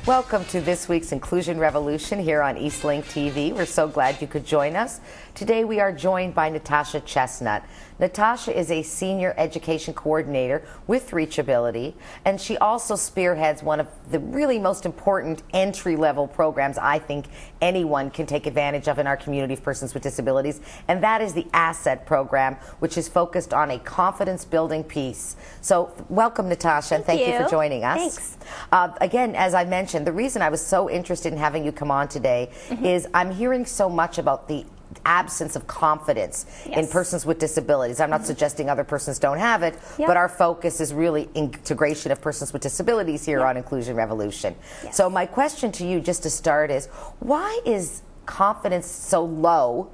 Welcome to this week's Inclusion Revolution here on Eastlink TV. We're so glad you could join us. Today we are joined by Natasha Chestnut. Natasha is a senior education coordinator with Reachability, and she also spearheads one of the really most important entry-level programs I think anyone can take advantage of in our community of persons with disabilities, and that is the ASSET program, which is focused on a confidence-building piece. So welcome, Natasha, and thank you for joining us. Thanks. Again, as I mentioned, the reason I was so interested in having you come on today is I'm hearing so much about the absence of confidence in persons with disabilities. I'm not suggesting other persons don't have it, but our focus is really integration of persons with disabilities here on Inclusion Revolution. So my question to you, just to start, is why is confidence so low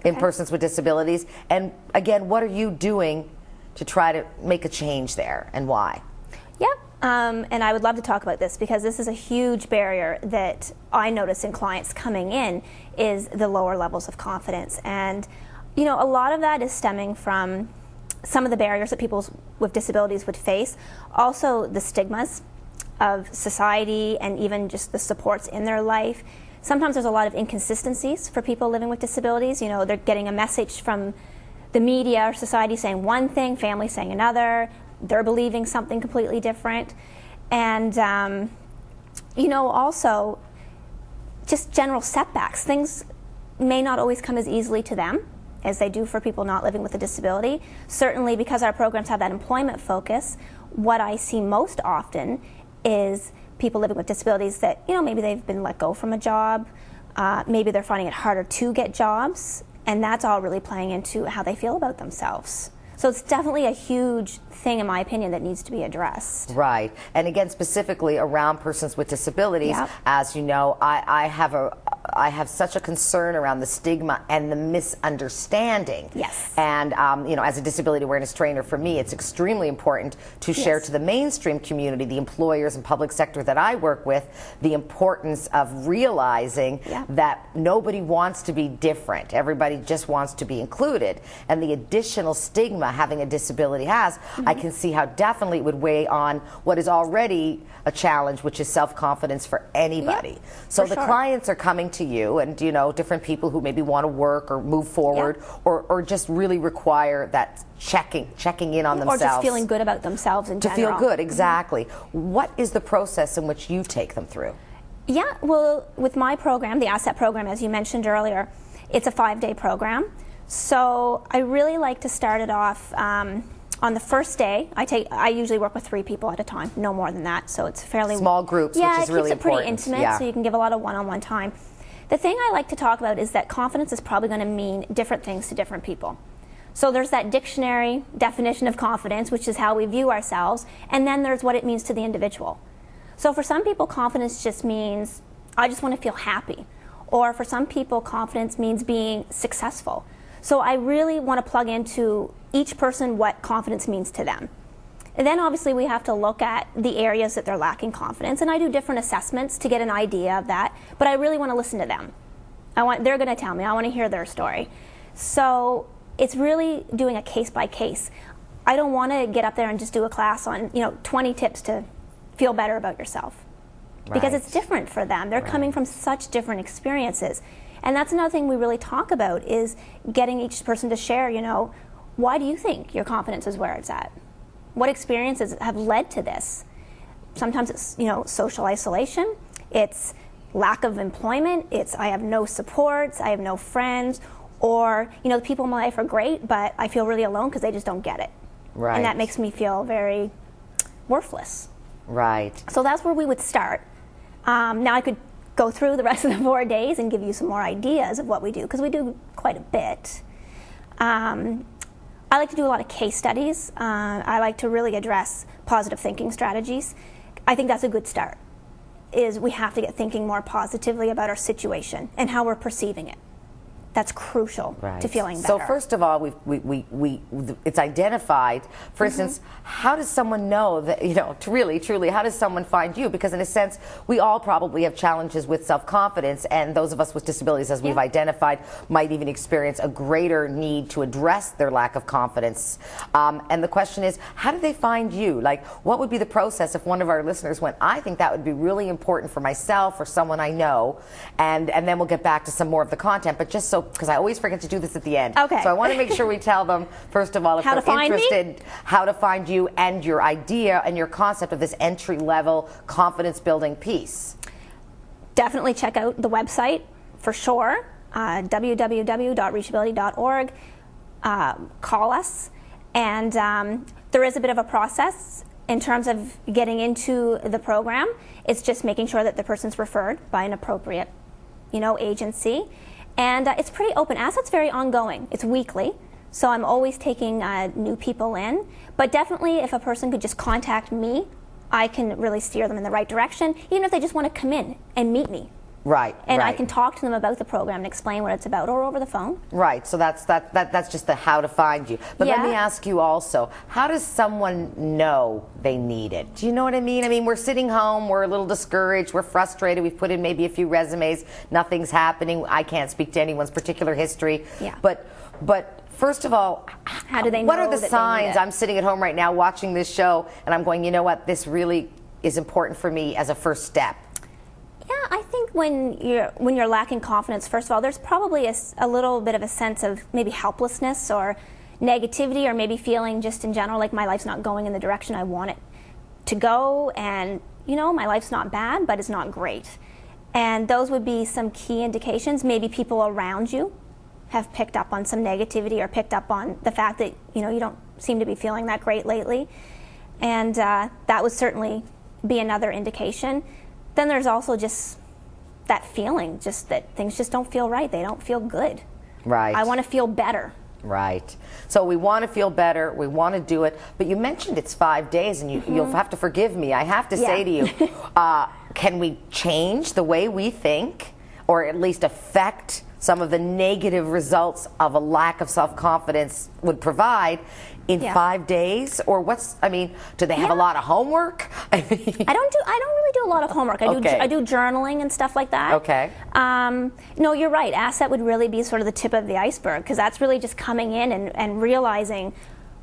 in persons with disabilities? And again, what are you doing to try to make a change there, and why? And I would love to talk about this because this is a huge barrier that I notice in clients coming in, is the lower levels of confidence. And you know, a lot of that is stemming from some of the barriers that people with disabilities would face, also the stigmas of society and even just the supports in their life. Sometimes there's a lot of inconsistencies for people living with disabilities. You know, they're getting a message from the media or society saying one thing, family saying another, they're believing something completely different. And you know, also just general setbacks. Things may not always come as easily to them as they do for people not living with a disability. Certainly, because our programs have that employment focus, what I see most often is people living with disabilities that, you know, maybe they've been let go from a job, maybe they're finding it harder to get jobs, and that's all really playing into how they feel about themselves. So it's definitely a huge thing, in my opinion, that needs to be addressed. Right. And again, specifically around persons with disabilities, as you know, I have such a concern around the stigma and the misunderstanding. Yes. And you know, as a disability awareness trainer, for me, it's extremely important to share to the mainstream community, the employers and public sector that I work with, the importance of realizing that nobody wants to be different. Everybody just wants to be included. And the additional stigma having a disability has, I can see how definitely it would weigh on what is already a challenge, which is self-confidence for anybody. So the clients are coming to you, and you know, different people who maybe want to work or move forward, or just really require that checking in on themselves. Or just feeling good about themselves in general. To feel good, exactly. What is the process in which you take them through? Yeah, well, with my program, the ASSET program, as you mentioned earlier, it's a 5-day program. So I really like to start it off on the first day. I usually work with 3 people at a time, no more than that. So it's fairly small groups, which is really important. Yeah, it keeps it pretty intimate, so you can give a lot of one-on-one time. The thing I like to talk about is that confidence is probably going to mean different things to different people. So there's that dictionary definition of confidence, which is how we view ourselves, and then there's what it means to the individual. So for some people, confidence just means, I just want to feel happy. Or for some people, confidence means being successful. So I really want to plug into each person what confidence means to them. And then obviously we have to look at the areas that they're lacking confidence, and I do different assessments to get an idea of that, but I really want to listen to them. They're going to tell me, I want to hear their story. So it's really doing a case by case. I don't want to get up there and just do a class on, you know, 20 tips to feel better about yourself. Because it's different for them. They're coming from such different experiences. And that's another thing we really talk about, is getting each person to share, you know, why do you think your confidence is where it's at? What experiences have led to this? Sometimes it's, you know, social isolation, it's lack of employment, it's I have no supports, I have no friends, or, you know, the people in my life are great, but I feel really alone because they just don't get it. Right. And that makes me feel very worthless. Right. So that's where we would start. Now I could go through the rest of the 4 days and give you some more ideas of what we do, because we do quite a bit. I like to do a lot of case studies. I like to really address positive thinking strategies. I think that's a good start, is we have to get thinking more positively about our situation and how we're perceiving it. that's crucial to feeling better. So first of all, it's identified. For instance, how does someone know that, you know, truly, how does someone find you? Because in a sense, we all probably have challenges with self-confidence, and those of us with disabilities, as we've identified, might even experience a greater need to address their lack of confidence. And the question is, how do they find you? Like, what would be the process if one of our listeners went, I think that would be really important for myself or someone I know, and then we'll get back to some more of the content, but just so, because I always forget to do this at the end. Okay. So I want to make sure we tell them, first of all, if they're interested, how to find you and your idea and your concept of this entry-level confidence-building piece. Definitely check out the website for sure, www.reachability.org. Call us, and there is a bit of a process in terms of getting into the program. It's just making sure that the person's referred by an appropriate, you know, agency. And it's pretty open. ASSET's very ongoing. It's weekly, so I'm always taking new people in. But definitely, if a person could just contact me, I can really steer them in the right direction, even if they just want to come in and meet me. Right. And I can talk to them about the program and explain what it's about, or over the phone. Right. So that's just the how to find you. But let me ask you also, how does someone know they need it? Do you know what I mean? I mean, we're sitting home, we're a little discouraged, we're frustrated, we've put in maybe a few resumes, nothing's happening. I can't speak to anyone's particular history. Yeah. But first of all, how do they know? What are the that signs? I'm sitting at home right now watching this show, and I'm going, you know what? This really is important for me as a first step. Yeah, I think when you're lacking confidence, first of all, there's probably a little bit of a sense of maybe helplessness or negativity, or maybe feeling just in general like my life's not going in the direction I want it to go, and you know, my life's not bad, but it's not great. And those would be some key indications. Maybe people around you have picked up on some negativity, or picked up on the fact that, you know, you don't seem to be feeling that great lately, and that would certainly be another indication. Then there's also just that feeling, just that things just don't feel right. They don't feel good. Right. I want to feel better. Right. So we want to feel better. We want to do it. But you mentioned it's 5 days, and you'll have to forgive me. I have to say to you, can we change the way we think, or at least affect some of the negative results of a lack of self-confidence would provide in 5 days? Or I mean, do they have a lot of homework? I don't really do a lot of homework. I do journaling and stuff like that. Okay. No, you're right. ASSET would really be sort of the tip of the iceberg, because that's really just coming in and realizing,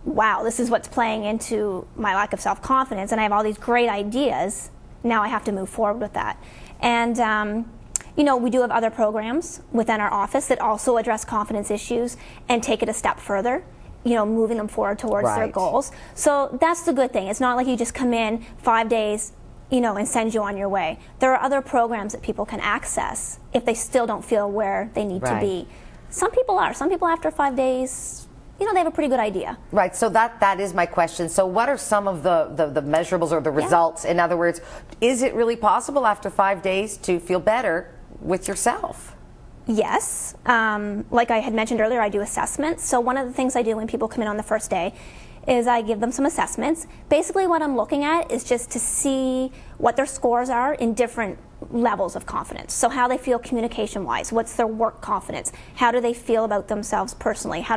wow, this is what's playing into my lack of self-confidence, and I have all these great ideas. Now I have to move forward with that. And you know, we do have other programs within our office that also address confidence issues and take it a step further, you know, moving them forward towards their goals. So that's the good thing. It's not like you just come in 5 days, you know, and send you on your way. There are other programs that people can access if they still don't feel where they need to be. Some people are. Some people after 5 days, you know, they have a pretty good idea. Right. So that is my question. So what are some of the measurables or the results? In other words, is it really possible after 5 days to feel better with yourself? Yes. Like I had mentioned earlier, I do assessments. So one of the things I do when people come in on the first day is I give them some assessments. Basically what I'm looking at is just to see what their scores are in different levels of confidence. So how they feel communication-wise, what's their work confidence, how do they feel about themselves personally, how do